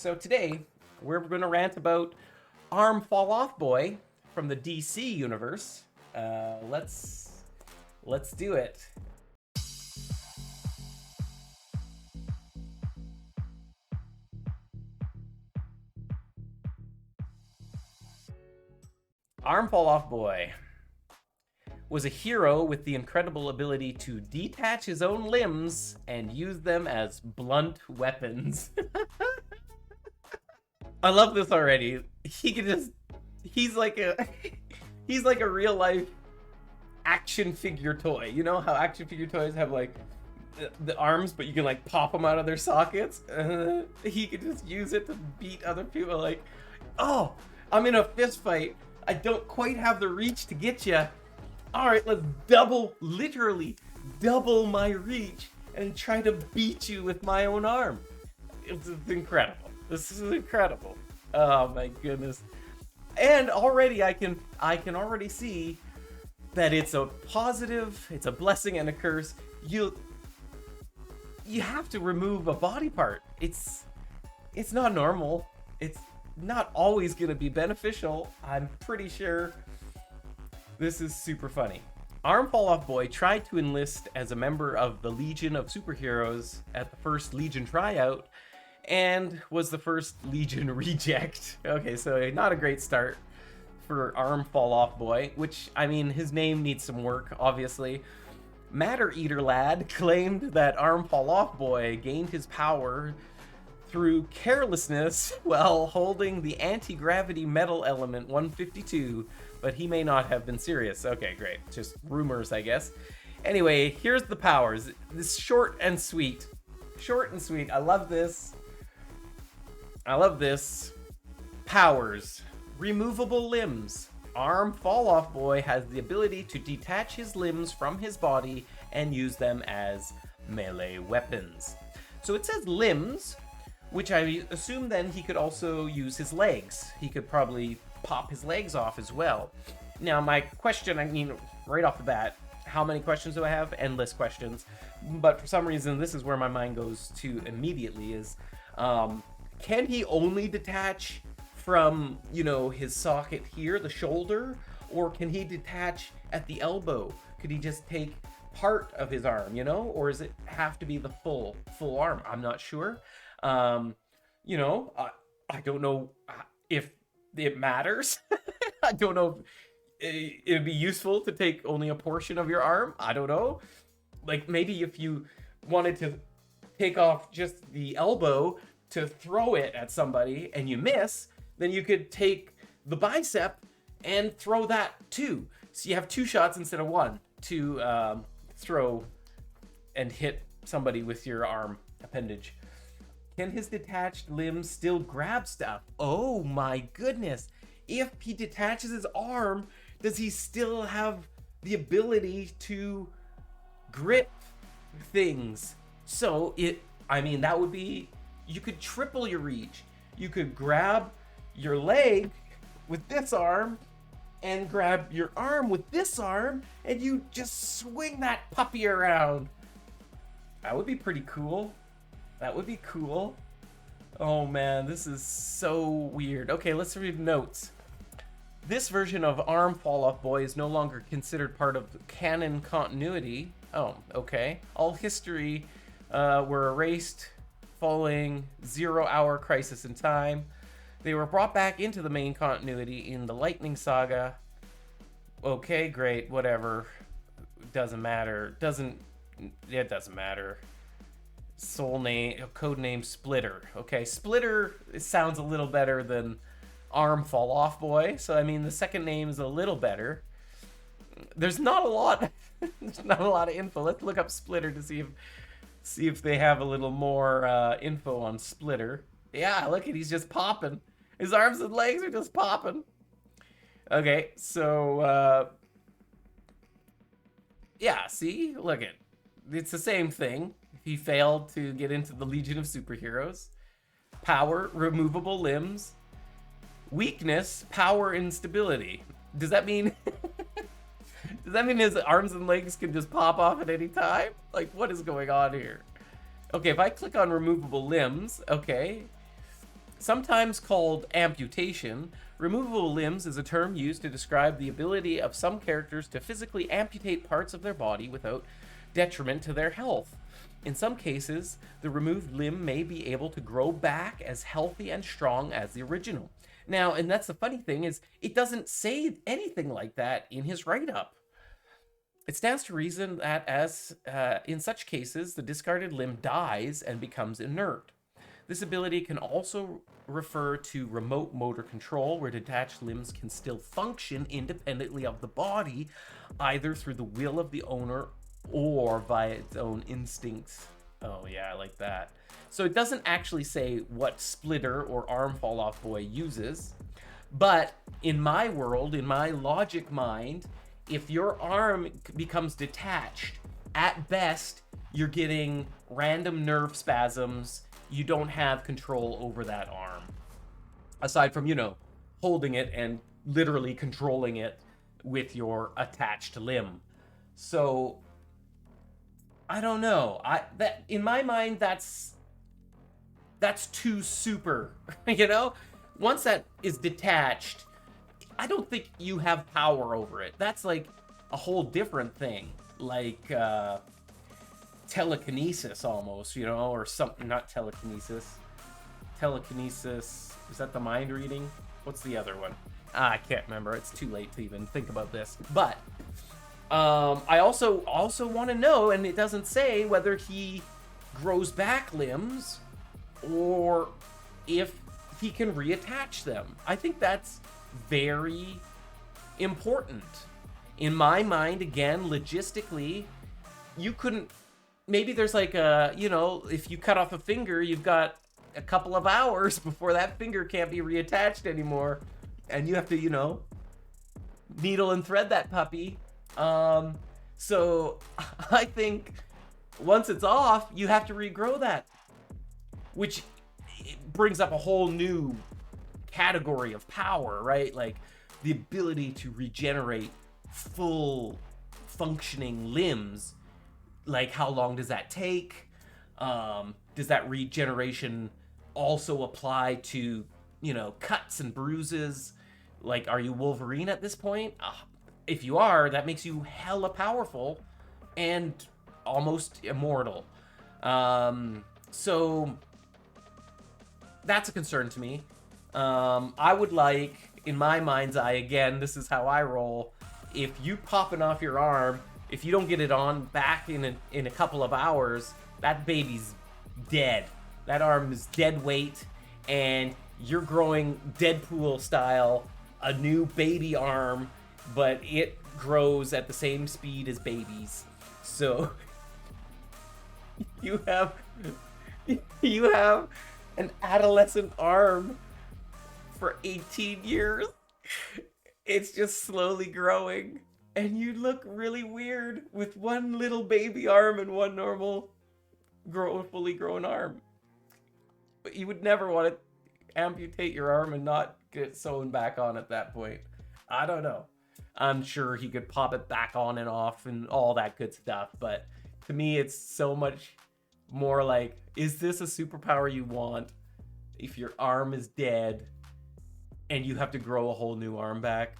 So today we're going to rant about Arm Fall Off Boy from the DC universe. Let's do it. Arm Fall Off Boy was a hero with the incredible ability to detach his own limbs and use them as blunt weapons. I love this already. He's like a real life action figure toy. You know how action figure toys have like the arms, but you can like pop them out of their sockets? He could just use it to beat other people. Like, oh, I'm in a fist fight. I don't quite have the reach to get you. All right, let's literally double my reach and try to beat you with my own arm. It's incredible. This is incredible. Oh my goodness. And already I can already see that it's a positive, it's a blessing and a curse. You have to remove a body part. It's not normal. It's not always going to be beneficial. I'm pretty sure. This is super funny. Arm Fall Off Boy tried to enlist as a member of the Legion of Superheroes at the first Legion tryout and was the first Legion reject. Okay, so not a great start for Arm Fall Off Boy, which, I mean, his name needs some work, obviously. Matter Eater Lad claimed that Arm Fall Off Boy gained his power through carelessness while holding the anti-gravity metal element 152, but he may not have been serious. Okay, great. Just rumors, I guess. Anyway, here's the powers. This short and sweet. Short and sweet. I love this. I love this. Powers. Removable limbs. Arm Fall Off Boy has the ability to detach his limbs from his body and use them as melee weapons. So it says limbs, which I assume then he could also use his legs. He could probably pop his legs off as well. Now, my question, I mean, right off the bat, how many questions do I have? Endless questions. But for some reason, this is where my mind goes to immediately is, can he only detach from, you know, his socket here, the shoulder? Or can he detach at the elbow? Could he just take part of his arm, you know? Or does it have to be the full arm? I'm not sure. You know, I don't know if it matters. I don't know if it'd be useful to take only a portion of your arm. I don't know. Like maybe if you wanted to take off just the elbow to throw it at somebody and you miss, then you could take the bicep and throw that too. So you have two shots instead of one to throw and hit somebody with your arm appendage. Can his detached limbs still grab stuff? Oh my goodness. If he detaches his arm, does he still have the ability to grip things? So that would be, you could triple your reach. You could grab your leg with this arm and grab your arm with this arm and you just swing that puppy around. That would be pretty cool. That would be cool. Oh man, this is so weird. Okay, let's read notes. This version of Arm Fall Off Boy is no longer considered part of canon continuity. Oh, okay. All history were erased following 0 Hour Crisis in Time. They were brought back into the main continuity in the Lightning Saga. Okay, great, whatever. Doesn't matter. It doesn't matter. Code name Splitter. Okay, Splitter sounds a little better than Arm Fall Off Boy. So I mean, the second name is a little better. There's not a lot. There's not a lot of info. Let's look up Splitter to see if they have a little more info on Splitter. Yeah, look at, he's just popping. His arms and legs are just popping. Okay, so yeah, see, look at, it's the same thing. He failed to get into the Legion of Superheroes. Power, removable limbs. Weakness, power, instability. Does that mean his arms and legs can just pop off at any time? Like, what is going on here? Okay, if I click on removable limbs, okay. Sometimes called amputation, removal of limbs is a term used to describe the ability of some characters to physically amputate parts of their body without detriment to their health. In some cases, the removed limb may be able to grow back as healthy and strong as the original. Now, and that's the funny thing, is it doesn't say anything like that in his write-up. It stands to reason that as in such cases, the discarded limb dies and becomes inert. This ability can also refer to remote motor control, where detached limbs can still function independently of the body, either through the will of the owner or via its own instincts. Oh yeah, I like that. So it doesn't actually say what splitter or arm fall off boy uses, but in my world, in my logic mind, if your arm becomes detached, at best, you're getting random nerve spasms. You don't have control over that arm. Aside from, holding it and literally controlling it with your attached limb. So, I don't know. That in my mind, that's too super, Once that is detached, I don't think you have power over it. That's like a whole different thing. Like, telekinesis almost, or something. Not telekinesis. Telekinesis, is that the mind reading? What's the other one? I can't remember. It's too late to even think about this. But I also want to know, and it doesn't say whether he grows back limbs or if he can reattach them. I think that's very important. In my mind, again, logistically, you couldn't. Maybe there's like if you cut off a finger, you've got a couple of hours before that finger can't be reattached anymore. And you have to, needle and thread that puppy. So I think once it's off, you have to regrow that. Which brings up a whole new category of power, right? Like the ability to regenerate full functioning limbs. Like, how long does that take? Does that regeneration also apply to, cuts and bruises? Like, are you Wolverine at this point? If you are, that makes you hella powerful and almost immortal. So that's a concern to me. I would like, in my mind's eye, again, this is how I roll. If you popping off your arm, if you don't get it on back in a couple of hours, that baby's dead. That arm is dead weight, and you're growing Deadpool style a new baby arm, but it grows at the same speed as babies. So you have an adolescent arm for 18 years. It's just slowly growing. And you look really weird with one little baby arm and one normal fully grown arm. But you would never want to amputate your arm and not get it sewn back on at that point. I don't know. I'm sure he could pop it back on and off and all that good stuff. But to me, it's so much more like, is this a superpower you want if your arm is dead and you have to grow a whole new arm back?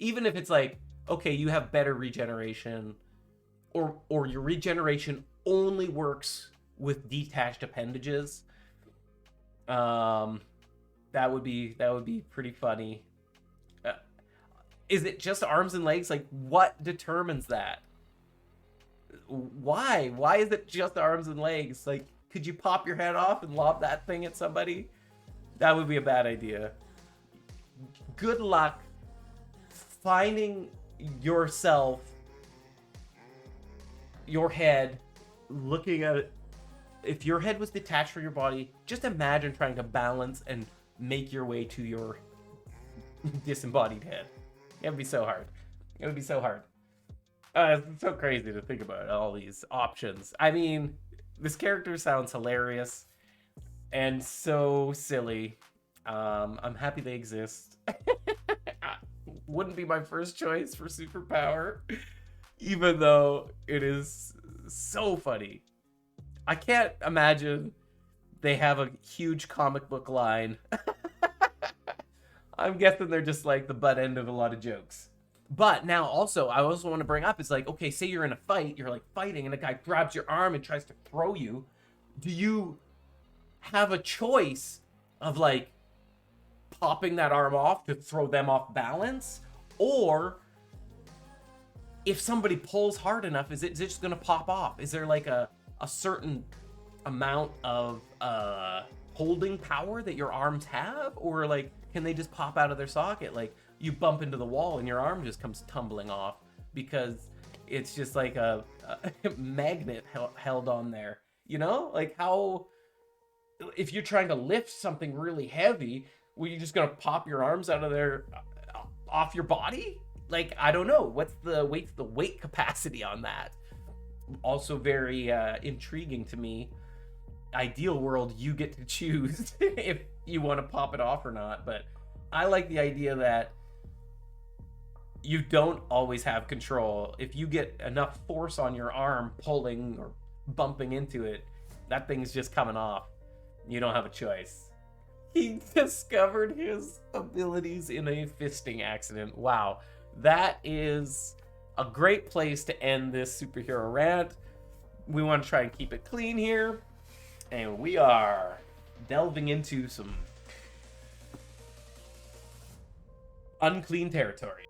Even if it's like, okay, you have better regeneration, or your regeneration only works with detached appendages, that would be pretty funny. Is it just arms and legs? Like, what determines that? Why is it just arms and legs? Like, could you pop your head off and lob that thing at somebody? That would be a bad idea. Good luck finding yourself, your head, looking at it. If your head was detached from your body, just imagine trying to balance and make your way to your disembodied head. It would be so hard. It would be so hard. It's so crazy to think about all these options. I mean, this character sounds hilarious and so silly. I'm happy they exist. Wouldn't be my first choice for superpower, even though it is so funny. I can't imagine They have a huge comic book line. I'm guessing they're just like the butt end of a lot of jokes. But now also, I also want to bring up is like, okay, say you're in a fight, you're like fighting, and a guy grabs your arm and tries to throw you. Do you have a choice of like popping that arm off to throw them off balance? Or if somebody pulls hard enough, is it just going to pop off? Is there like a certain amount of holding power that your arms have? Or like, can they just pop out of their socket? Like, you bump into the wall and your arm just comes tumbling off because it's just like a magnet held on there. You know, like how if you're trying to lift something really heavy, were you just gonna pop your arms out of there off your body? Like, I don't know. What's the weight capacity on that? Also very intriguing to me. Ideal world, you get to choose if you want to pop it off or not, but I like the idea that you don't always have control. If you get enough force on your arm pulling or bumping into it, that thing's just coming off. You don't have a choice. He discovered his abilities in a fisting accident. Wow. That is a great place to end this superhero rant. We want to try and keep it clean here. And we are delving into some unclean territory.